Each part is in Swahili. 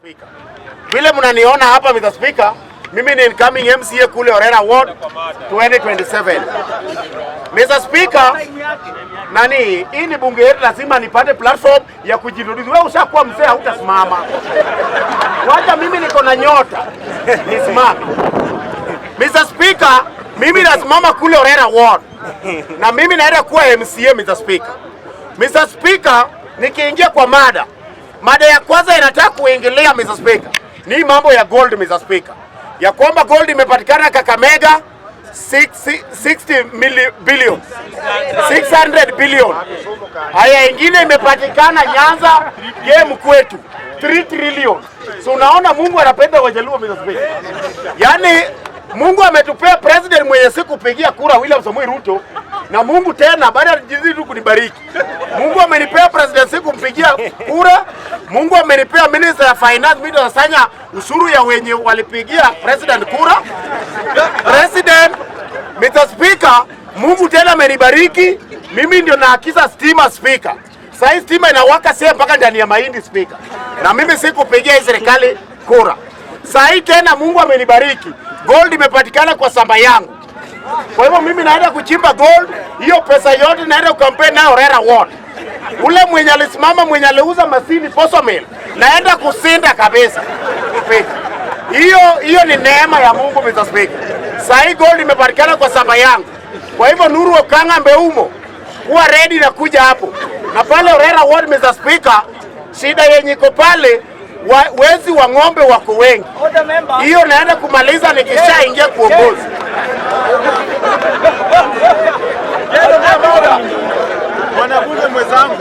Speaker. Vile mnaniona hapa Mr. Speaker, mimi ni incoming MCA kule Orera Ward 2027. Mr. Speaker, hii ni bunge yetu, lazima nipate platform ya kujirudiza. Wewe ushakuwa mzee hutasimama. Wacha mimi niko na nyota. Nisimame. Mr. Speaker, mimi nasimama kule Orera Ward. Na mimi naenda kuwa MCA Mr. Speaker. Mr. Speaker, nikiingia kwa mada ya kwanza inataka kuingilia Mr. Speaker ni mambo ya gold Mr. Speaker, ya kwamba gold imepatikana Kakamega 600 billion. Haya ingine imepatikana Nyanza game kwetu 3 trillion. So unaona Mungu anapenda Wajaluo Mr. Speaker. Yaani Mungu ametupea president mwenye siku kupigia kura William Samoei Ruto, na Mungu tena baada ya jinsi tu kunibariki. Mungu amenipea president siku kumpigia kura. Mungu amenipea minister ya finance, mimi nasanya ushuru ya wenye walipigia president kura. President, Mr. Speaker, Mungu tena amenibariki. Mimi ndio naakiza stima Speaker. Sasa stima inawaka sasa mpaka ndani ya mahindi Speaker. Na mimi sikupigia serikali kura. Sasa tena Mungu amenibariki. Gold imepatikana kwa samba yangu. Kwa hivyo mimi naenda kuchimba gold, hiyo pesa yote naenda kukampeni na Orera Ward. Ule mwenye alisimama mwenye aliuza masini Poso Mill, naenda kusinda kabisa. Hiyo ni neema ya Mungu Mr. Speaker. Sasa gold imepatikana kwa samba yangu. Kwa hivyo Nuru Okanga Mbeumo kuwa ready na kuja hapo. Na pale Orera Ward Mr. Speaker, shida yenye iko pale wezi wa ng'ombe wako wengi. Hiyo naenda kumaliza nikishaingia kuongozi. Mwanabunge mwenzangu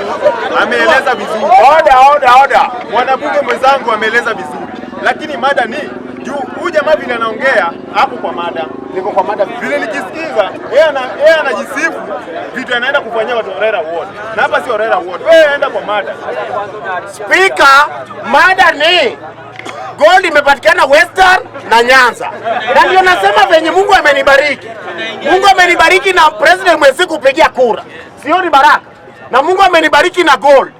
ameeleza vizuri. Order. Mwanabunge mwenzangu ameeleza vizuri. Lakini mada ni juu huyu jamaa vile anaongea hapo kwa mada. Niko kwa mada vile nikisikiza yeye anajisifu vitu anaenda kufanyia watu Orera Ward. Na hapa si Orera Ward. Wewe enda kwa mada. Speaker, mada ni gold imepatikana Western na Nyanza. Na ndio nasema venye Mungu amenibariki. Mungu amenibariki na president mwezi kupigia kura. Sio ni baraka. Na Mungu amenibariki na gold.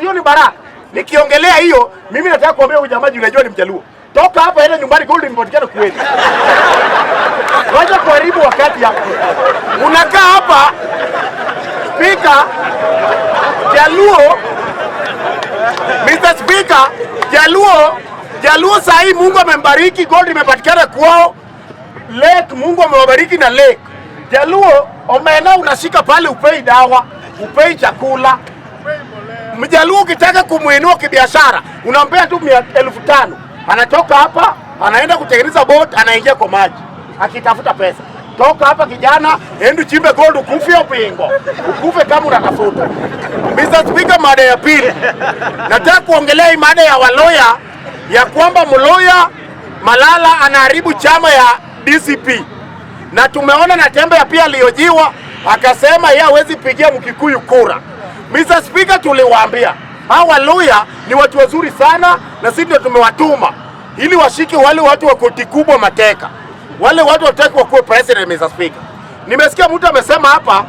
Sio ni baraka. Nikiongelea hiyo, mimi nataka kuambia huyu jamaa unajua ni Mjaluo. Toka hapa enda nyumbani, gold imepatikana kweli. Wacha kuharibu wakati hapa. Unakaa hapa Speaker, Jaluo Mr. Speaker, Jaluo sahi Mungu amembariki, gold imepatikana kwao. Lake Mungu amewabariki na lake. Jaluo omena unashika pale, upei dawa, upei chakula. Mjaluo ukitaka kumuinua kibiashara, unampea tu 500. Anatoka hapa, anaenda kutengeneza boat, anaingia kwa maji, akitafuta pesa. Toka hapa kijana, ende chimbe gold ukufe upingo. Ukufe kama unatafuta. Mr. Speaker, mada ya pili. Nataka kuongelea hii mada ya waloya ya kwamba mloya Malala anaharibu chama ya DCP. Na tumeona na Tembe pia aliojiwa akasema yeye hawezi pigia Mkikuyu kura. Mr. Speaker, tuliwaambia hawa waloya ni watu wazuri sana, na sisi ndio tumewatuma ili washike wale watu wa koti kubwa mateka. Wale watu wataki wakuwe president Mr. Speaker. Nimesikia mtu amesema hapa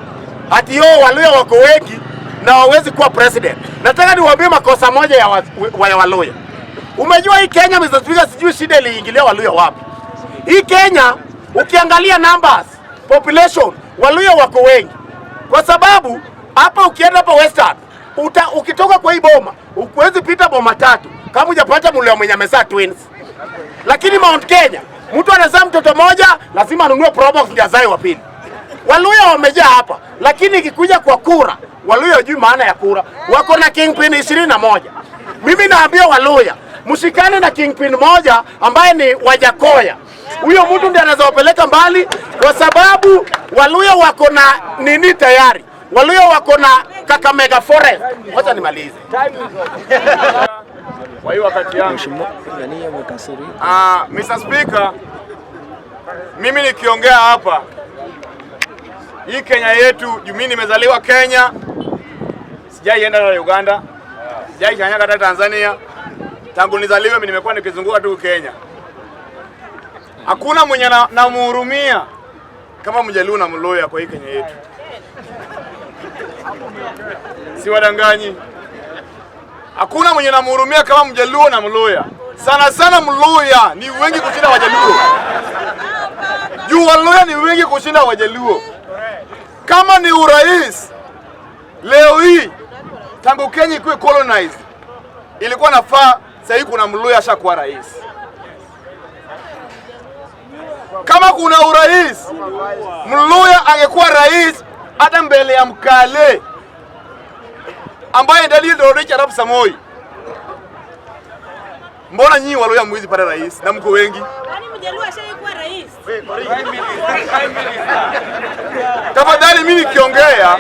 ati waloya wako wengi na hawezi kuwa president. Nataka niwaambie makosa moja ya waloya. Umejua hii Kenya Mr. Speaker, sijui shida iliingilia waloya wapi. Hii Kenya ukiangalia numbers, population, waloya wako wengi. Kwa sababu hapa ukienda hapa Western, ukitoka kwa hii boma, huwezi pita boma tatu kama hujapata mloya mwenye amezaa twins. Lakini Mount Kenya, mtu anazaa mtoto moja, lazima anunue probox ndio azae wa pili. Waluya wamejaa hapa, lakini ikikuja kwa kura, Waluya hujui maana ya kura. Wako na kingpin 21. Mimi naambia Waluya, mshikane na kingpin moja ambaye ni Wajakoya. Huyo mtu ndiye anaweza wapeleka mbali, kwa sababu Waluya wako na nini tayari. Waluya wako na Kakamega Forest. Wacha nimalize. Kwa hiyo wakati yangu. Mr. Speaker, mimi nikiongea hapa hii Kenya yetu, mimi nimezaliwa Kenya. Sijaienda na Uganda. Sijaikanyaga hata Tanzania. Tangu nizaliwe mimi nimekuwa nikizunguka tu Kenya. Hakuna mwenye namuhurumia kama Mjaluo na Mloya kwa hii Kenya yetu. Si wadanganyi. Hakuna mwenye namhurumia kama Mjaluo na Mluya. Sana sana Mluya ni wengi kushinda Wajaluo. Juu Waluya ni wengi kushinda Wajaluo. Kama ni urais, leo hii tangu Kenya ikuwe colonized, ilikuwa nafaa sasa kuna Mluya ashakuwa rais. Kama kuna urais, Mluya angekuwa rais hata mbele ya Mkale ambaye ndiye Dorothea Arap Samoei. Mbona nyinyi Waluya mwizi pale rais na mko wengi? Kwani Mjaluo ashaikuwa rais? Tafadhali mimi nikiongea,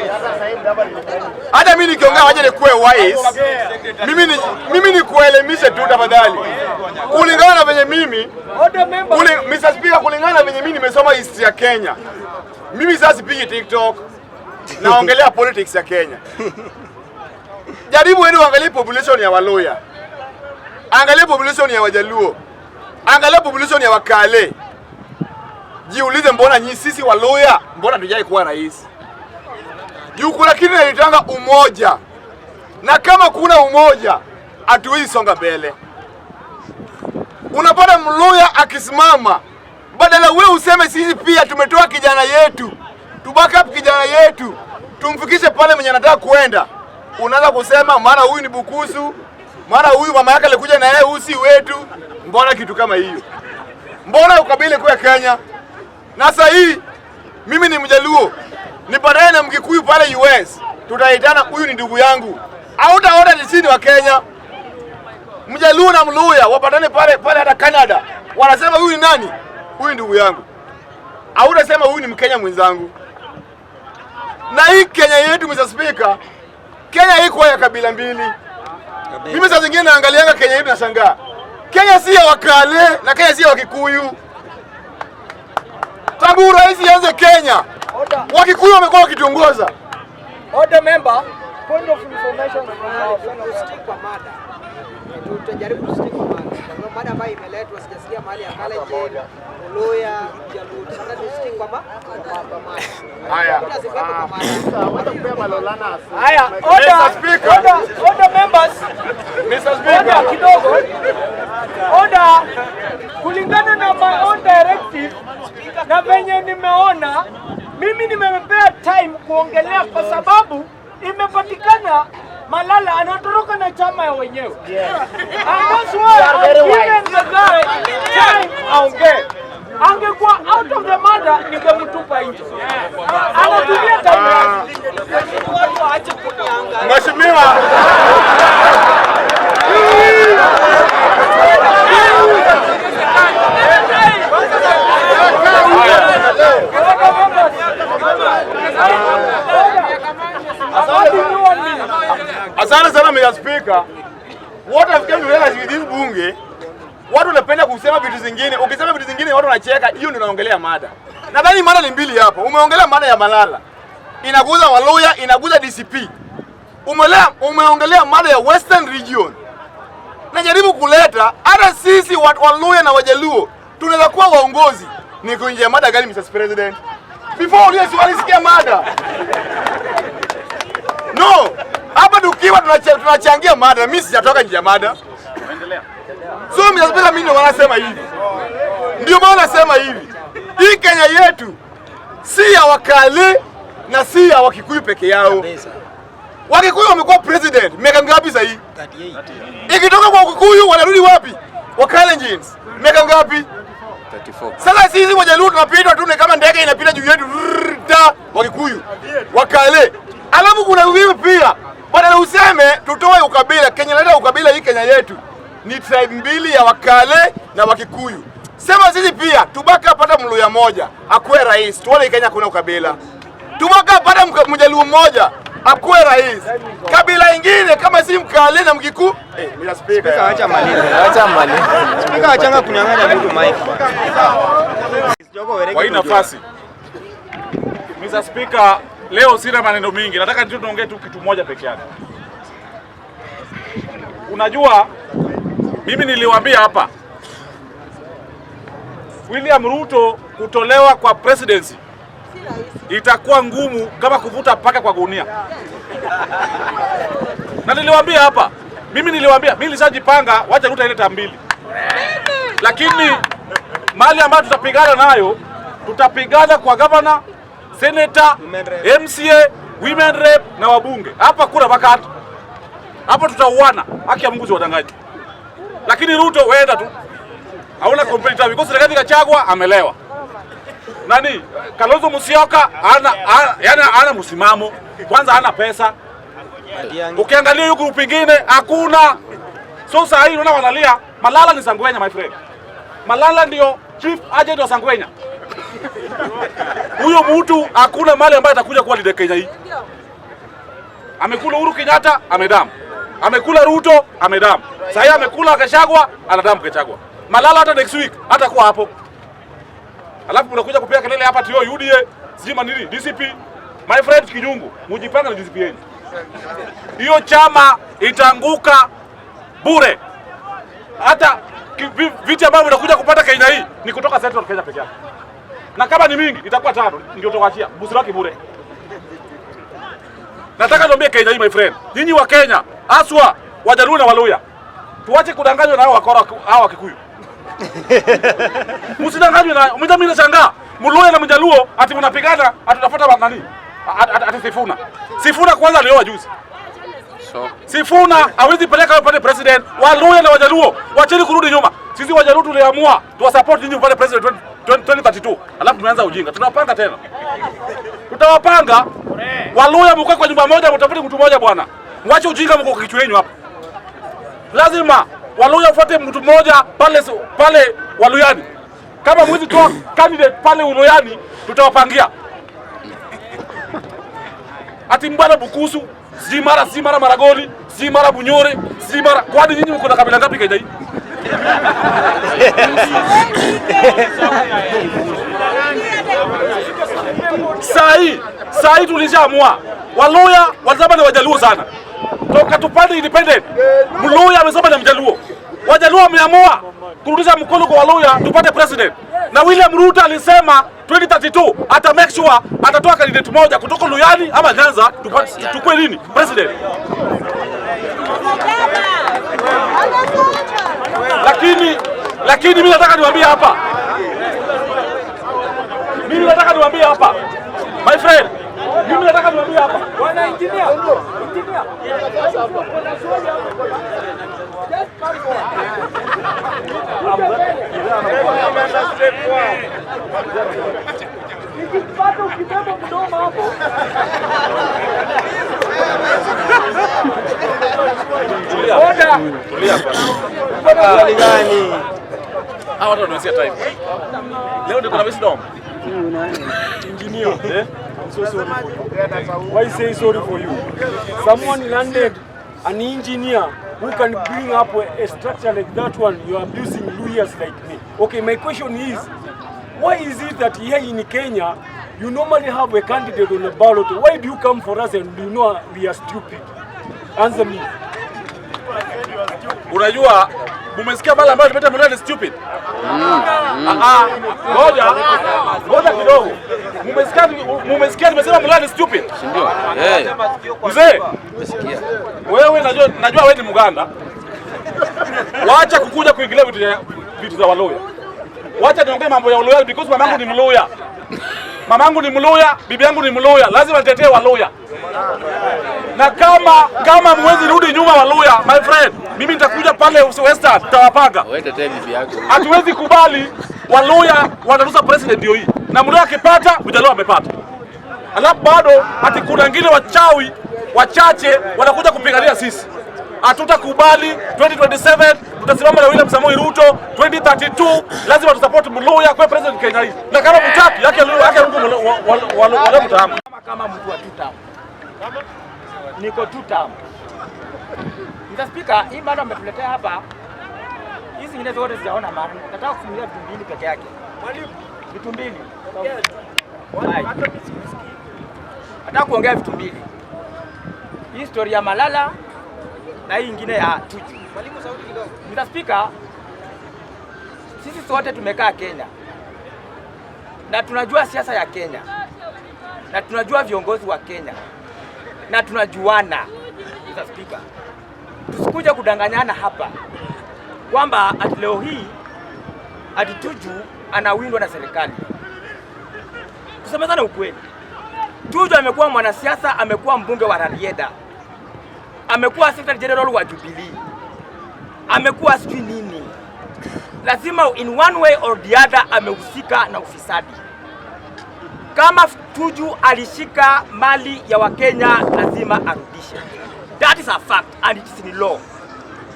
hata mimi nikiongea waje nikuwe wise. Mimi ni kuelimisha tu tafadhali. Kulingana na venye mimi, Mr. Speaker, kulingana na venye mimi nimesoma history ya Kenya. Mimi sasa sipigi TikTok. Naongelea politics ya Kenya. Jaribu wewe uangalie population ya Waluya. Angalia population ya Wajaluo. Angalia population ya Wakale. Jiulize mbona nyinyi sisi Waluya mbona tujai kuwa rais? Juu kuna kitu inaitanga umoja. Na kama kuna umoja, hatuwezi songa mbele. Unapata Mluya akisimama, badala wewe useme sisi pia tumetoa kijana yetu, tubaka up kijana yetu, tumfikishe pale mwenye anataka kuenda. Unaanza kusema maana huyu ni Bukusu, maana huyu mama yake alikuja na yeye usi wetu. Mbona kitu kama hiyo? Mbona ukabila kwa Kenya? Na sasa hii mimi ni Mjaluo, nipatane na Mkikuyu pale US, tutaitana huyu ni ndugu yangu. Hautaona ni sisi wa Kenya. Mjaluo na Mluya wapatane pale hata Canada. Wanasema huyu ni nani? Huyu ndugu yangu. Hautasema huyu ni Mkenya mwenzangu. Na hii Kenya yetu Mr. Speaker, Kenya hii kwa ya kabila mbili. Mimi saa zingine naangalianga Kenya yetu nashangaa. Kenya si ya Wakale na Kenya si ya Wakikuyu. Tangu rais yanze Kenya, Wakikuyu wamekuwa wakituongoza. Order member, point of information stick kwa mada. Tutajaribu kustick kwa mada. Kwa mada ambayo imeletwa sijasikia mahali ya Kalenjin, Mluya, Jaluo. Sasa tustick kwa mada. Haya. Haya, order members. Mr. Speaker, Kidogo. Order kulingana na my own directive na venye nimeona mimi nimepea time kuongelea kwa sababu imepatikana Malala anatoroka na chama ya wenyewe. And that's why I'm giving the guy time aongee. Angekuwa out of the matter ningemtupa nje. Anatumia time yake. Watu waache kuniangalia. Mheshimiwa. Asante sana Mr. Speaker. What I've come to realize with this bunge, watu wanapenda kusema vitu zingine. Ukisema vitu zingine watu wanacheka, hiyo ndio naongelea mada. Nadhani mada ni mbili hapo. Umeongelea mada ya Malala. Inaguza Waluya, inaguza DCP. Umeongelea mada ya Western Region. Najaribu kuleta hata sisi watu Waluya na Wajaluo tunaweza kuwa waongozi. Ni kuingia mada gani Mr. President? Before uliyesi walisikia mada. No, hapa tukiwa tunachangia mada, mimi sijatoka nje ya mada. So Mr. Speaker, mimi ndio wanasema hivi. Ndio maana nasema hivi. Hii Kenya yetu si ya Wakale na si ya Wakikuyu peke yao. Wakikuyu wamekuwa president miaka ngapi sasa hii? 38. Ikitoka kwa Wakikuyu wanarudi wapi? Wakalenjins. Miaka ngapi? 34. Sasa sisi Wajaluo tunapita tu kama ndege inapita juu yetu. Wakikuyu, Wakale. Alafu kuna wewe pia. Badala useme tutoe ukabila, Kenya leta ukabila hii Kenya yetu. Ni tribe mbili ya Wakale na Wakikuyu. Sema sisi pia tubaka pata Mluya moja, akuwe rais. Tuone Kenya kuna ukabila. Tubaka pata Mjaluo mmoja, akuwe rais. Kabila ingine kama si Mkale na Mkikuyu. Mr. Speaker, acha mali. Speaker achanga kunyang'anya mtu mic. Kwa hii nafasi. Mr. Speaker, leo sina maneno mingi. Nataka tu tuongee tu kitu moja peke yake. Unajua mimi niliwaambia hapa William Ruto kutolewa kwa presidency itakuwa ngumu kama kuvuta paka kwa gunia. Na niliwaambia hapa Mimi niliwaambia, mimi nilishajipanga wacha Ruto ile tambili. Lakini mali ambayo tutapigana nayo, tutapigana kwa governor, senator, MCA, women rep na wabunge. Hapa kura bakati. Hapo tutauana, haki ya Mungu si wadangaji. Lakini Ruto weenda tu. Hauna competitor because serikali Gachagua amelewa. Nani? Kalonzo Musyoka ana msimamo. Kwanza hana pesa. Ukiangalia hiyo group nyingine hakuna. So saa hii unaona wanalia, Malala ni Sangwenya my friend. Malala ndio chief agent wa Sangwenya. Huyo mtu hakuna mali ambaye atakuja kuwa leader Kenya hii. Amekula Uhuru Kenyatta, amedamu. Amekula Ruto, amedamu. Sasa amekula Gachagua, anadamu Gachagua. Malala hata next week hata kuwa hapo. Alafu unakuja kupiga kelele hapa tio UDA, sijima nini, DCP. My friend Kinyungu, mujipanga na DCP yenu. Hiyo chama itaanguka bure. Hata viti ambavyo unakuja kupata Kenya hii ni kutoka Central Kenya peke yake. Na kama ni mingi itakuwa 5 ndio utawaachia busiraki bure. Nataka niambie Kenya hii my friend. Nyinyi wa Kenya, aswa Wajaluo na Waluya. Tuache kudanganywa na hao wakora hao Kikuyu. Msidanganywe na mimi nashangaa. Mluya na Mjaluo ati mnapigana atutafuta nani? Ati Sifuna. Sifuna kwanza leo juzi. Sifuna hawezi peleka pale president. Waluya na Wajaluo wacheni kurudi nyuma. Sisi Wajaluo tuliamua tuwasupport nyinyi pale president 2032. Alafu tumeanza ujinga. Tunawapanga tena. Tutawapanga. Waluya mkae kwa nyumba moja mtafute mtu mmoja bwana. Mwache ujinga mko kichwa yenu hapa. Lazima Waluya ufuate mtu mmoja pale Waluyani. Kama mwezi toa candidate pale Waluyani tutawapangia. Ati Mbala Bukusu, si mara Maragoli, si mara Bunyore, si mara kwani nyinyi mko na kabila ngapi Kenya hii? Saa hii tulishaamua. Waluya wazama ni Wajaluo sana. Toka tupande independent. Mluya amesema na Mjaluo. Wajaluo wameamua kurudisha mkono kwa Waluya tupate president. Na William Ruto alisema 2032 ata make sure atatoa candidate moja kutoka Luyani ama Nyanza tukue nini president. Lakini mimi nataka niwaambie hapa. My friend, mimi nataka niwaambie hapa. Bwana engineer. Nikipata ukitema mdomo hapo. Tulia Mpaka hali gani? Hawa watu wanasia time. Leo ndio kuna wisdom. Engineer, I'm so sorry for you. Why say sorry for you? Someone landed an engineer who can bring up a structure like that one. You are abusing lawyers like me. Okay, my question is, why is it that here in Kenya, you normally have a candidate on the ballot? Why do you come for us and you know we are stupid? Answer me. Unajua, mumesikia bala ambayo tumeta mwana ni stupid? Ngoja kidogo. Mumesikia nimesema mwana ni stupid? Ndio. Mzee, wewe najua wewe ni Muganda. Wacha kukuja kuingilia vitu za Waluya. Wacha niongee mambo ya Waluya because mamangu ni Mluya. Mamangu ni Mluya, bibi yangu ni Mluya. Lazima nitetee Waluya. Na kama mwezi rudi nyuma Waluya, my friend, mimi nitakuja pale Western, tutawapanga. Wewe tetee bibi yako. Hatuwezi kubali Waluya wanarusa president ndio hii. Na Mluya akipata, Mjaluo amepata. Alafu bado ati kuna wengine wachawi wachache wanakuja kupigania sisi. Hatutakubali. 2027 tutasimama na William Samoei Ruto. 2032 lazima tusupport Mluya kwa president Kenya hii. Na kama mtaki yake Mungu wale mtahamu. Kama mtu wa tutam. Niko tutam. Mr. Speaker, hii bado ametuletea hapa. Hizi zingine zote sijaona maana. Nataka kusimulia vitu mbili peke yake. Vitu mbili. Nataka kuongea vitu mbili. Hii story ya Malala na hii nyingine ya Tuju. Mwalimu sauti kidogo. Mr. Speaker, sisi sote tumekaa Kenya. Na tunajua siasa ya Kenya. Na tunajua viongozi wa Kenya. Na tunajuana. Mr. Speaker. Tusikuja kudanganyana hapa kwamba ati leo hii ati Tuju anawindwa na serikali. Tusemezane ukweli. Tuju amekuwa mwanasiasa, amekuwa mbunge wa Rarieda, amekuwa Secretary General wa Jubilee, amekuwa sijui nini. Lazima in one way or the other amehusika na ufisadi. Kama Tuju alishika mali ya Wakenya, lazima arudishe. That is a fact and it is in law.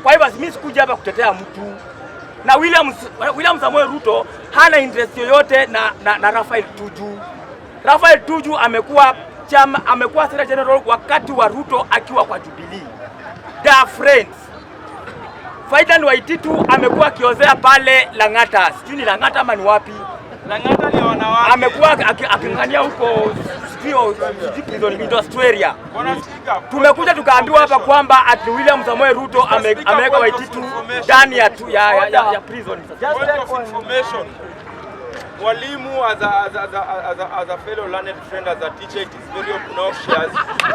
Kwa hivyo mimi sikuja hapa kutetea mtu, na William Samoei Ruto hana interest yoyote na Raphael Tuju. Raphael Tuju amekuwa Secretary General wakati wa Ruto akiwa kwa Jubilee. They are friends. Faidan Waititu amekuwa kiozea pale Lang'ata. Sijui ni Lang'ata ama ni wapi? Lang'ata ni wanawake. Amekuwa akingania huko Australia. Tumekuja tukaambiwa hapa kwamba ati William Samoei Ruto ameweka Waititu ndani ya prison. Just for information. Walimu, as a fellow learned friend, as a teacher, it is very obnoxious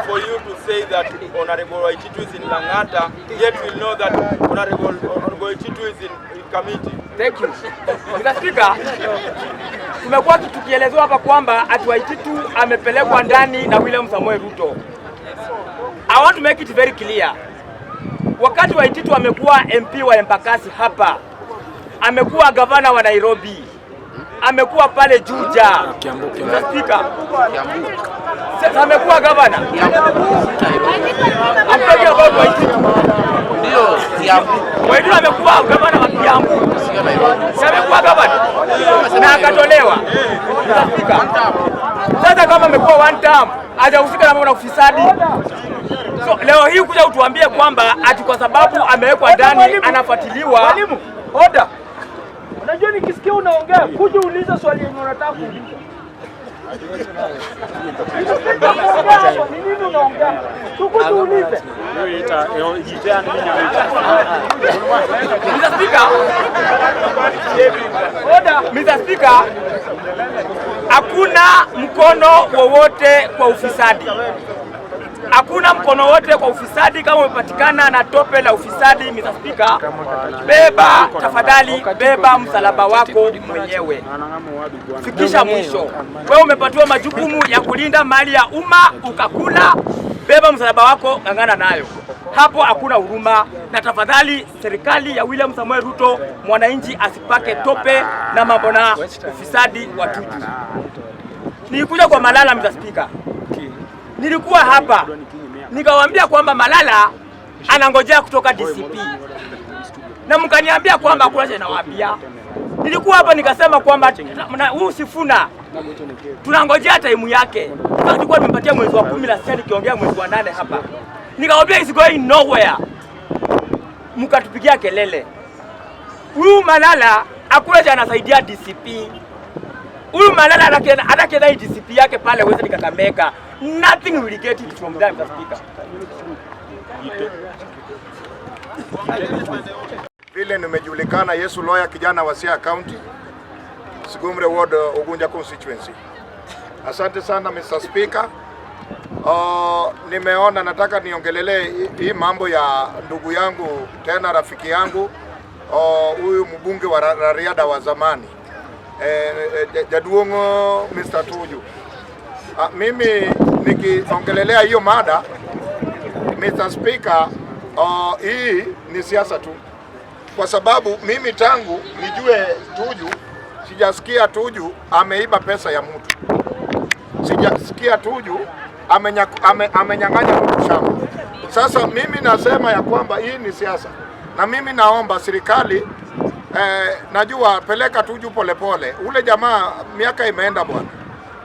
for you to say that Honorable Waititu is in Lang'ata, yet we know that Honorable Waititu is in committee. Thank you. Mr. Speaker, tumekuwa tukielezwa hapa kwamba ati Waititu amepelekwa ndani na William Samoei Ruto. I want to make it very clear. Wakati Waititu amekuwa MP wa Embakasi hapa, amekuwa gavana wa Nairobi, amekuwa pale Juja. Mr. Speaker, sasa amekuwa gavana. I'm talking about Waititu. Ndio, Kiambu. Waititu amekuwa gavana wa Kiambu. Amekuwa gavana na akatolewa. Mr. Speaker, sasa kama amekuwa one term, hajahusika na mambo ya ufisadi. So leo hii kuja utuambie kwamba ati kwa sababu amewekwa ndani anafuatiliwa. Mwalimu, order. Unajua nikisikia unaongea, kuja uliza swali yenye unataka kuuliza. Ni nini unaongea? Kuja uulize. Mr. Speaker, Mr. Speaker, hakuna mkono wowote kwa ufisadi. Hakuna mkono wote kwa ufisadi. Kama umepatikana na tope la ufisadi, Mr. Speaker, beba tafadhali, beba msalaba wako mwenyewe, fikisha mwisho. Wewe umepatiwa majukumu ya kulinda mali ya umma, ukakula, beba msalaba wako, ngangana nayo. Hapo hakuna huruma, na tafadhali serikali ya William Samoei Ruto, mwananchi asipake tope na mambo na ufisadi wa Tuju. Nilikuja kwa Malala, Mr. Speaker. Nilikuwa hapa nikawaambia kwamba Malala anangojea kutoka DCP, na mkaniambia kwamba hakuna cha nawaambia. Nilikuwa hapa nikasema kwamba huyu Sifuna tunangojea time yake. Sasa tulikuwa tumempatia mwezi wa 10 na sasa nikiongea mwezi wa 8 hapa. Nikawaambia is going nowhere. Mkatupigia kelele. Huyu Malala hakuna cha anasaidia DCP. Huyu Malala anakenda DCP yake pale Western Kakamega. Nothing will get it from them, Mr. Speaker. Vile nimejulikana, Yesu Lawyer, kijana wa Siaya County, Sigumre Ward, Ugunja constituency. Asante sana Mr. Speaker. Nimeona nataka niongelelee hii mambo ya ndugu yangu tena rafiki yangu huyu mbunge wa Rarieda wa zamani Jaduongo Mr. Tuju. Mimi nikiongelelea hiyo mada Mr. Speaker, hii ni siasa tu, kwa sababu mimi tangu nijue Tuju sijasikia Tuju ameiba pesa ya mtu, sijasikia Tuju amenyang'anya mtu shamba. Sasa mimi nasema ya kwamba hii ni siasa, na mimi naomba serikali najua peleka Tuju polepole. Ule jamaa miaka imeenda bwana,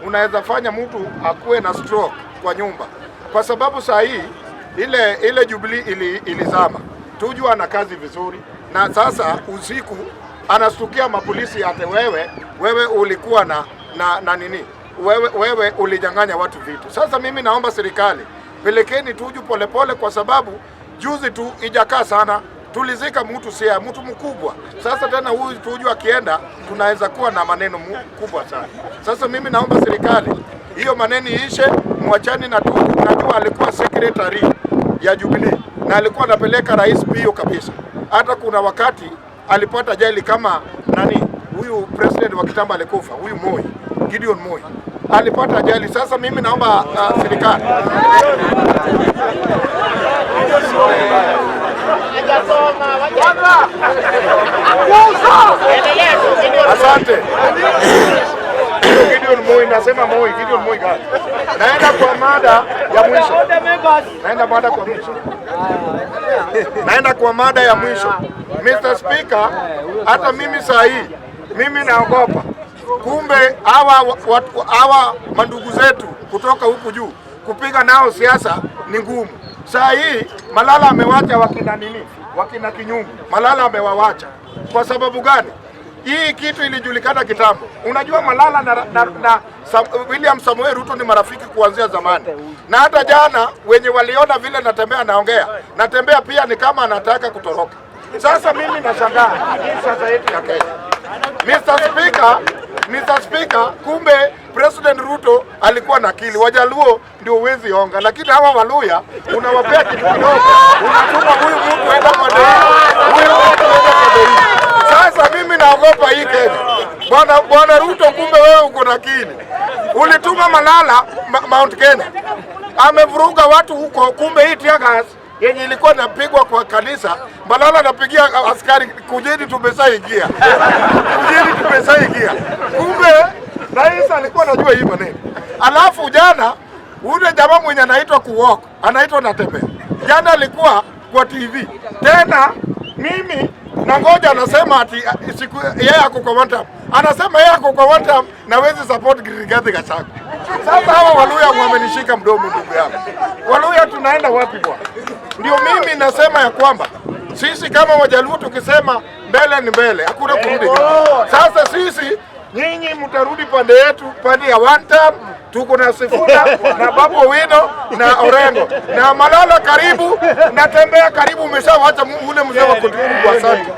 unaweza fanya mtu akuwe na stroke kwa nyumba, kwa sababu saa hii ile Jubilee ilizama. Tuju ana kazi vizuri, na sasa usiku anastukia mapolisi ate wewe ulikuwa na nini, wewe ulijanganya watu vitu. Sasa mimi naomba serikali pelekeni Tuju polepole, kwa sababu juzi tu ijakaa sana tulizika mtu mkubwa. Sasa tena huyu Tuju akienda tunaweza kuwa na maneno kubwa sana. Sasa mimi naomba serikali hiyo maneno iishe, mwachani na Tuju. Najua alikuwa secretary ya Jubilee, na alikuwa anapeleka rais mbio kabisa. Hata kuna wakati alipata ajali kama nani, huyu president wa kitambo alikufa, huyu Moi, Gideon Moi alipata ajali. Sasa mimi naomba serikali asante Gideon Moi, nasema Moi, Gideon Moi gani? Naenda kwa mada ya mwisho. Naenda kwa mada ya mwisho. Mr. Speaker, hata mimi saa hii mimi naogopa. Kumbe hawa mandugu zetu kutoka huku juu kupiga nao siasa ni ngumu. Saa hii Malala amewacha wakina Kinyungu. Malala amewawacha. Kwa sababu gani? Hii kitu ilijulikana kitambo. Unajua Malala na William Samoei Ruto ni marafiki kuanzia zamani. Na hata jana wenye waliona vile natembea pia ni kama anataka kutoroka. Sasa mimi nashangaa sasa yetu ya Kenya. Mr. Speaker, kumbe President Ruto alikuwa na akili. Wajaluo ndio uwezi onga, lakini hawa Waluya unawapea kitu kidogo. Unatuma huyu mtu aenda kwa dei. Sasa mimi naogopa hii Kenya. Bwana Ruto, kumbe wewe uko na akili. Ulituma Malala Mount Kenya. Amevuruga watu huko, kumbe hii tear gas yenye ilikuwa napigwa kwa kanisa, Malala anapigia askari, kujeni tumeshaingia. Kumbe rais alikuwa anajua hii maneno. Alafu jana ule jamaa mwenye anaitwa Kuwok, anaitwa Natembeya, jana alikuwa kwa TV. Tena mimi na ngoja anasema ati yeye ako kwa one term. Anasema yeye ako kwa one term na wezi support Rigathi Gachagua. Sasa hawa Waluya wamenishika mdomo ndugu yangu. Waluya tunaenda wapi bwana? Ndio mimi nasema ya kwamba sisi kama Wajaluo tukisema mbele ni mbele, hakuna kurudi nyuma. Sasa sisi nyinyi mtarudi pande yetu, pande ya one term. Tuko na Sifuna na Babu Owino na Orengo na Malala karibu, Natembeya karibu, umeshawacha ule mzee wa kutubu. Asante.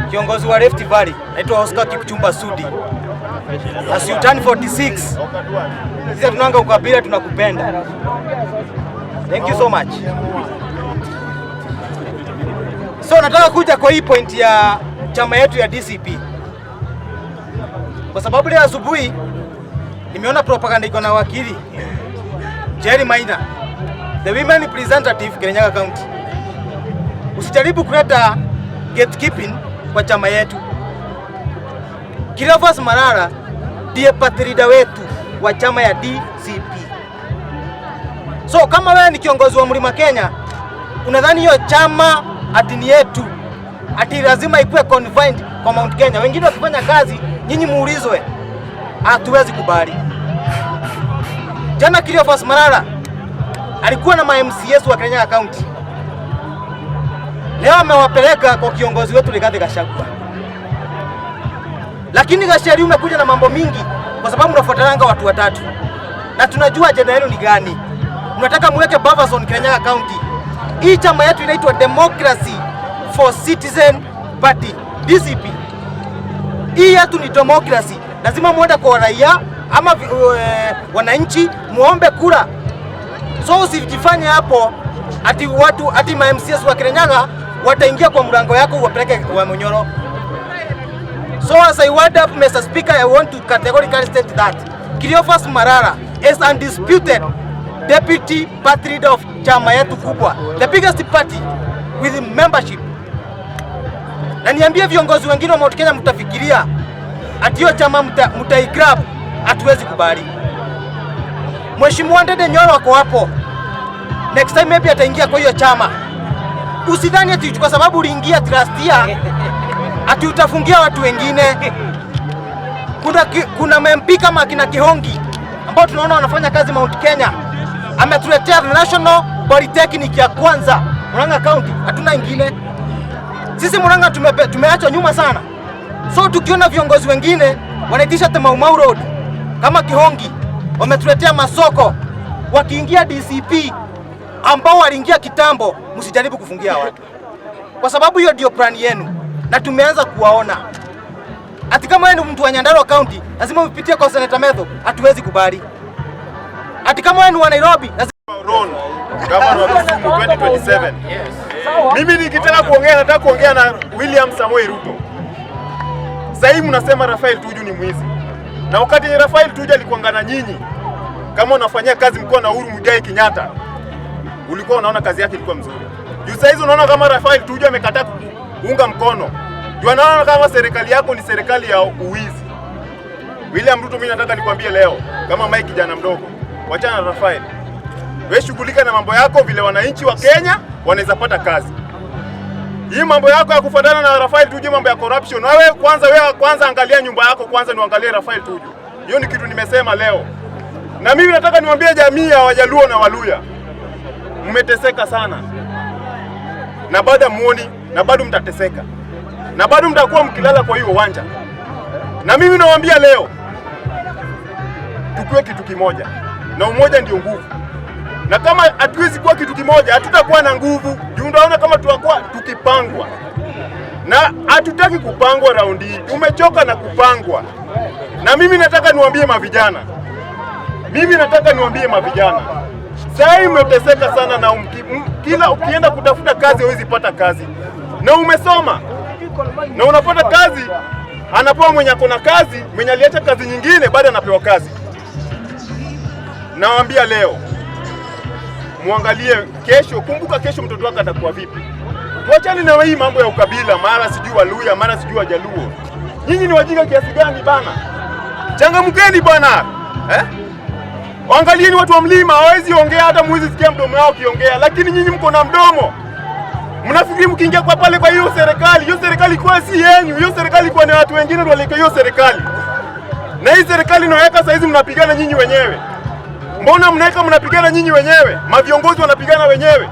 Kiongozi wa Rift Valley naitwa Oscar Kipchumba Sudi. As you turn 46, sisi tunanga ukabila, tunakupenda. Thank you so much. So nataka kuja kwa hii point ya chama yetu ya DCP. Kwa sababu leo asubuhi nimeona propaganda iko na wakili Jerry Maina, the women representative Kirinyaga County. Usijaribu kuleta gatekeeping kwa chama yetu. Cleophas Malala ndiye patrida wetu wa chama ya DCP. So kama wewe ni kiongozi wa Mlima Kenya, unadhani hiyo chama ati ni yetu, ati lazima ikuwe confined kwa Mount Kenya, wengine wakifanya kazi nyinyi muulizwe, hatuwezi kubali. Jana Cleophas Malala alikuwa na MCS wa Kirinyaga County. Leo amewapeleka kwa kiongozi wetu Rigathi Gachagua. Lakini Gachagua umekuja na mambo mingi kwa sababu mnafuatananga watu watatu. Na tunajua ajenda yenu ni gani. Mnataka muweke buffers on Kirinyaga County. Hii chama yetu inaitwa Democracy for Citizen Party, DCP. Hii yetu ni democracy. Lazima muende kwa raia ama wananchi muombe kura. So usijifanye hapo ati watu ati ma MCS wa Kirinyaga wataingia kwa mlango yako wapeleke wa Munyoro. So as I word up, Mr. Speaker, I want to categorically state that Cleophas Malala is undisputed deputy party leader of chama yetu kubwa, the biggest party with membership. Na niambie viongozi wengine wa Mount Kenya, mtafikiria ati hiyo chama mtaigrab, hatuwezi kubali. Mheshimiwa Ndede Nyoro wako hapo, next time maybe ataingia kwa hiyo chama. Usidhani ati kwa sababu uliingia trustia ati utafungia watu wengine. Kuna MP kama kina Kihongi ambao tunaona wanafanya kazi Mount Kenya. Ametuletea National Polytechnic ya kwanza Murang'a County, hatuna ingine. Sisi Murang'a tumeachwa nyuma sana. So tukiona viongozi wengine wanaitisha Mau Road kama Kihongi, wametuletea masoko, wakiingia DCP ambao waliingia kitambo, msijaribu kufungia watu. Kwa sababu hiyo ndio plan yenu na tumeanza kuwaona. Ati kama wewe ni mtu wa Nyandarua County, lazima upitie kwa Senator Metho, hatuwezi kubali. Ati kama wewe ni wa Nairobi, lazima gavana wa Kisumu 2027. Mimi nikitaka kuongea, nataka kuongea na William Samoei Ruto. Sasa hivi mnasema Rafael Tuju ni mwizi. Na wakati Rafael Tuju alikuanga na nyinyi, kama unafanyia kazi mkoa na Uhuru Muigai Kenyatta, ulikuwa unaona kazi yake ilikuwa mzuri. Juu sasa hizi unaona kama Rafael Tuju amekataa kuunga mkono. Juu anaona kama serikali yako ni serikali ya uwizi. William Ruto, mimi nataka nikwambie leo kama Mike kijana mdogo, wachana na Rafael. Wewe shughulika na mambo yako vile wananchi wa Kenya wanaweza pata kazi. Hii mambo yako ya kufuatana na Rafael Tuju, mambo ya corruption. Wewe kwanza angalia nyumba yako kwanza, niangalie Rafael Tuju. Hiyo ni kitu nimesema leo. Na mimi nataka niwaambie jamii ya Wajaluo na Waluya, mmeteseka sana. Na bado muoni, na bado mtateseka. Na bado mtakuwa mkilala kwa hiyo uwanja. Na mimi nawaambia leo, tukue kitu kimoja. Na umoja ndio nguvu. Na kama hatuwezi kuwa kitu kimoja, hatutakuwa na nguvu. Juu unaona kama tunakuwa tukipangwa. Na hatutaki kupangwa raundi hii. Tumechoka na kupangwa. Na mimi nataka niwaambie mavijana. Sasa umeteseka sana na kila ukienda kutafuta kazi huwezi pata kazi. Na umesoma. Na unapata kazi, anapewa mwenye akona kazi, mwenye aliacha kazi nyingine bado anapewa kazi. Nawaambia leo, muangalie kesho, kumbuka kesho mtoto wako atakuwa vipi. Tuachane na hii mambo ya ukabila, mara sijui Waluya, mara sijui Wajaluo. Nyinyi ni wajinga kiasi gani bana? Changamkeni bwana. Angalieni watu wa mlima, hawezi ongea hata muwezi sikia mdomo wao kiongea, lakini nyinyi mko na mdomo. Mnafikiri mkiingia kwa pale kwa hiyo serikali kwa si yenu, hiyo serikali kwa ni watu wengine ndio waleka hiyo serikali. Na hii serikali inaweka sasa hizi mnapigana nyinyi wenyewe. Mbona mnapigana nyinyi wenyewe? Maviongozi wanapigana wenyewe.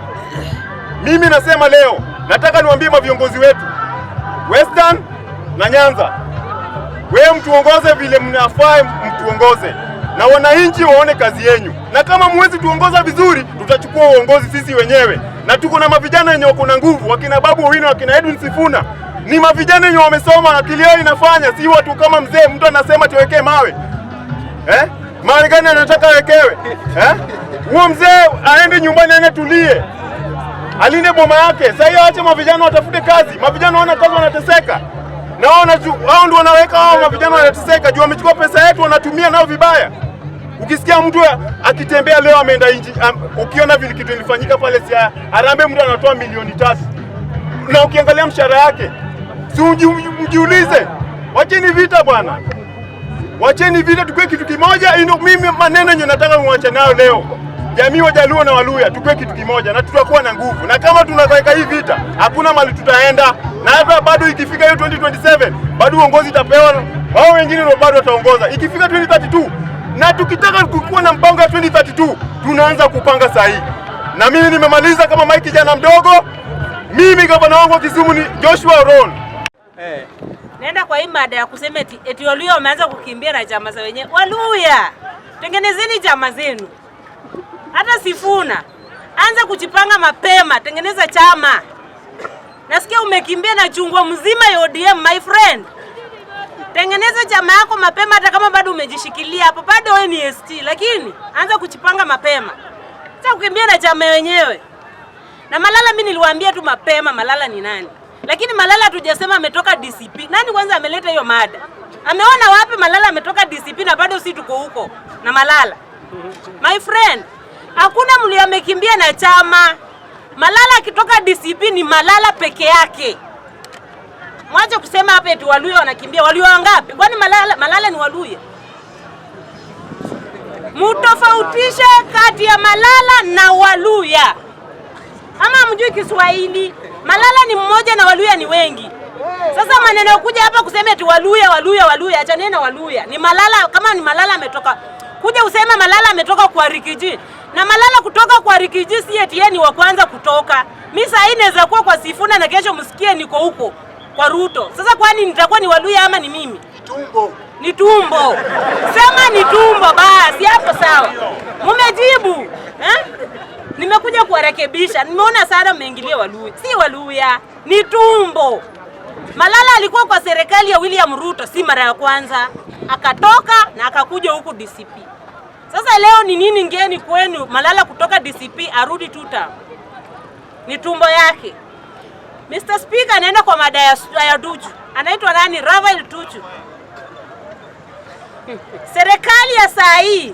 Mimi nasema leo, nataka niwaambie maviongozi wetu Western na Nyanza, wewe mtuongoze vile mnafaa mtuongoze. Na wananchi waone kazi yenu. Na kama muwezi tuongoza vizuri, tutachukua uongozi sisi wenyewe. Na tuko na mavijana wenye wako na nguvu, wakina Babu Owino, wakina Edwin Sifuna. Ni mavijana wenye wamesoma, akili yao inafanya, si watu kama mzee mtu anasema tuwekee mawe. Mawe gani anataka wekewe? Huo mzee aende nyumbani anetulie. Alinde boma yake. Sasa hiyo acha mavijana watafute kazi. Mavijana wana kazi wanateseka. Na wao ndio wanaweka hao mavijana wanateseka. Juu wamechukua pesa yetu wanatumia nao vibaya. Ukisikia mtu akitembea leo ameenda nje, ukiona vile kitu ilifanyika pale Harambee, mtu anatoa milioni 3. Na ukiangalia mshahara yake, si mjiulize. Wacheni vita bwana. Wacheni vita, tukue kitu kimoja. Mimi maneno yenye nataka muache nayo leo. Jamii Wajaluo na Waluya tukue kitu kimoja na tutakuwa na nguvu. Na kama tunaweka hii vita, hakuna mali tutaenda. Na hata bado ikifika hiyo 2027, bado uongozi itapewa wao wengine ndio bado wataongoza. Ikifika 2032, na tukitaka kukuwa na mpango wa 2032, tunaanza kupanga sahihi. Na mimi nimemaliza kama Mike kijana mdogo. Mimi gavana wangu wa Kisumu ni Joshua Ron. Nenda kwa hii mada ya kusema eti Waluya wameanza kukimbia na chama za wenyewe. Waluya, tengenezeni chama zenu. Hata Sifuna, anza kujipanga mapema, tengeneza chama. Nasikia umekimbia na chungwa mzima ya ODM, my friend. Tengeneza chama yako mapema, hata kama bado umejishikilia hapo, bado wewe ni ST, lakini anza kujipanga mapema. Sasa kukimbia na chama wenyewe. Na Malala mimi niliwaambia tu mapema Malala ni nani. Lakini Malala hatujasema ametoka DCP. Nani kwanza ameleta hiyo mada? Ameona wapi Malala ametoka DCP na bado si tuko huko na Malala? My friend, hakuna mli amekimbia na chama. Malala akitoka DCP ni Malala peke yake. Mwache kusema hapa eti Waluya wanakimbia. Waluya wangapi? Kwani Malala ni Waluya? Mutofautishe kati ya Malala na Waluya. Ama mjui Kiswahili. Malala ni mmoja na Waluya ni wengi. Sasa maneno kuja hapa kusema eti Waluya, acha nena Waluya. Ni Malala, kama ni Malala ametoka. Kuja usema Malala ametoka kwa Rikiji. Na Malala kutoka kwa Rikiji si eti yeye ni wa kwanza kutoka. Mimi saa hii naweza kuwa kwa Sifuna na kesho msikie niko huko kwa Ruto. Sasa kwani nitakuwa ni Waluya ama ni mimi? Ni tumbo. Sema ni tumbo basi, hapo sawa. Mumejibu. Nimekuja kuwarekebisha. Nimeona sana mmeingilia Waluya. Si Waluya, ni tumbo. Malala alikuwa kwa serikali ya William Ruto si mara ya kwanza. Akatoka na akakuja huku DCP. Sasa leo ni nini ngeni kwenu? Malala kutoka DCP arudi tuta. Ni tumbo yake. Mr. Speaker anaenda kwa mada ya Tuju. Anaitwa nani? Rafael Tuju. Serikali ya saa hii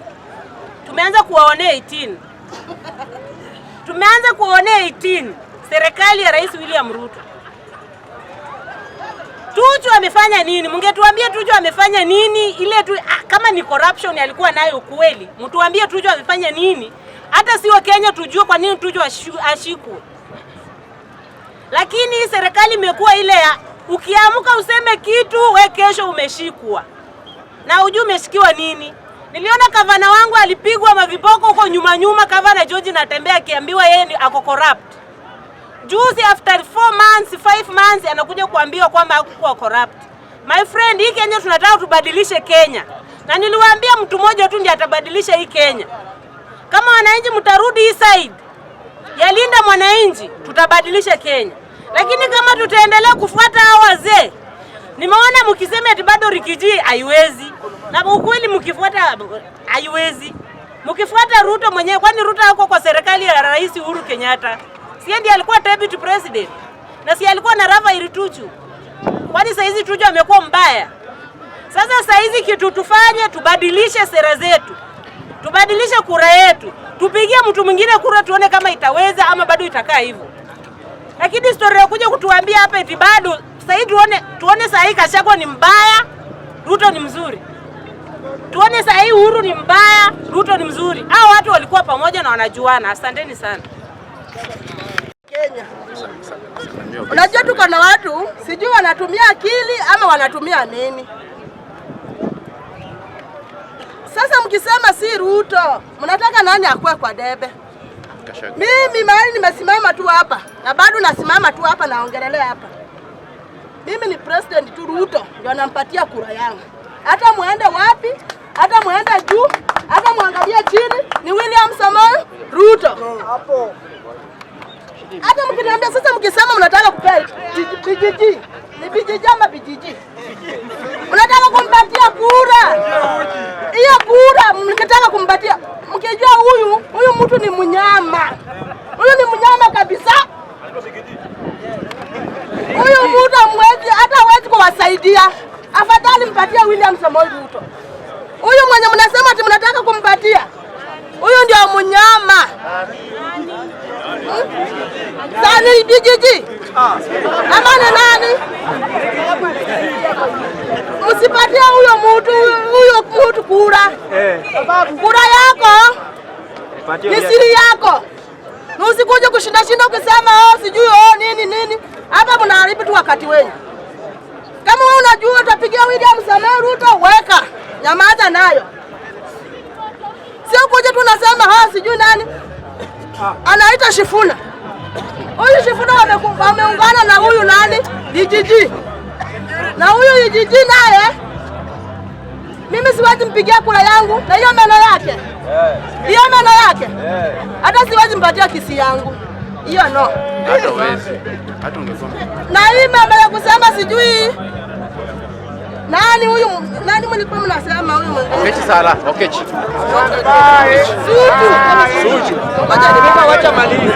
tumeanza kuwaonea 18. Tumeanza kuwaonea 18. Serikali ya Rais William Ruto. Tuju amefanya nini? Mungetuambia Tuju amefanya nini? Ile tu kama ni corruption alikuwa nayo kweli. Mtuambie Tuju amefanya nini? Hata si wa Kenya tujue kwa nini Tuju ashikwe. Lakini serikali imekuwa ile ya ukiamka useme kitu we kesho umeshikwa. Na ujue umeshikiwa nini? Niliona gavana wangu alipigwa maviboko huko nyuma gavana George Natembeya akiambiwa yeye ni ako corrupt. Juzi after 4 months, 5 months anakuja kuambiwa kwamba hakuwa corrupt. My friend, hii Kenya tunataka tubadilishe Kenya. Na niliwaambia mtu mmoja tu ndiye atabadilisha hii Kenya. Kama wananchi mtarudi hii side ya linda mwananchi, tutabadilisha Kenya. Lakini kama tutaendelea kufuata hao wazee, nimeona mkisema eti bado Rikiji haiwezi. Na ukweli mkifuata haiwezi. Mkifuata Ruto mwenyewe, kwani Ruto yuko kwa serikali ya Rais Uhuru Kenyatta. Si ndiye alikuwa deputy president. Na si alikuwa na Rafael Tuju. Kwani saa hizi Tuju amekuwa mbaya. Sasa saa hizi kitu tufanye, tubadilishe sera zetu. Tubadilishe kura yetu. Tupigie mtu mwingine kura tuone kama itaweza ama bado itakaa hivyo. Lakini story ya kuja kutuambia hapa eti bado sasa hivi tuone saa hii Gachagua ni mbaya, Ruto ni mzuri. Tuone saa hii Uhuru ni mbaya, Ruto ni mzuri. Hao watu walikuwa pamoja na wanajuana. Asanteni sana. Kenya. Unajua tuko na watu sijui wanatumia akili ama wanatumia nini. Sasa mkisema si Ruto, mnataka nani akue kwa debe? Mimi mahali nimesimama tu hapa na bado nasimama tu hapa naongelelea hapa. Mimi ni president tu Ruto ndio nampatia kura yangu. Hata muende wapi, hata muende juu, hata muangalie chini, ni William Samoei Ruto. Hapo. Hata mkiniambia sasa mkisema mnataka kupea BJJ, ni BJJ ama BJJ? Mnataka kumpatia kura. Hiyo kura mnataka kumpatia. Mkijua huyu mtu ni mnyama. Huyu ni mnyama kabisa. Huyu mtu amwezi hata hawezi kuwasaidia. Afadhali mpatie William Samoei Ruto. Huyu mwenye mnasema ati mnataka kumpatia. Huyu ndio mnyama. Sani BJJ. Ama nani? Msipatie huyo mtu kura. Kura yako ni siri yako. Na usikuje kushinda ukisema sijui nini. Hapa mnaharibu tu wakati wenu. Kama wewe unajua utapigia William Samoei Ruto, weka. Nyamaza nayo. Sio kuja tu unasema sijui nani. Anaita Shifuna. Huyu Shifuna wameungana na huyu nani? DJJ. Na huyu DJJ naye mimi siwezi mpigia kura yangu na hiyo meno yake. Hiyo meno yake. Hata siwezi mpatia kisi yangu. Hiyo no. Hata wezi. Hata ungesoma. Na hii mama ya kusema sijui nani huyu? Nani mlikuwa mnasema huyu mwingine? Okechi Sala, Okechi. Suju. Wacha malize.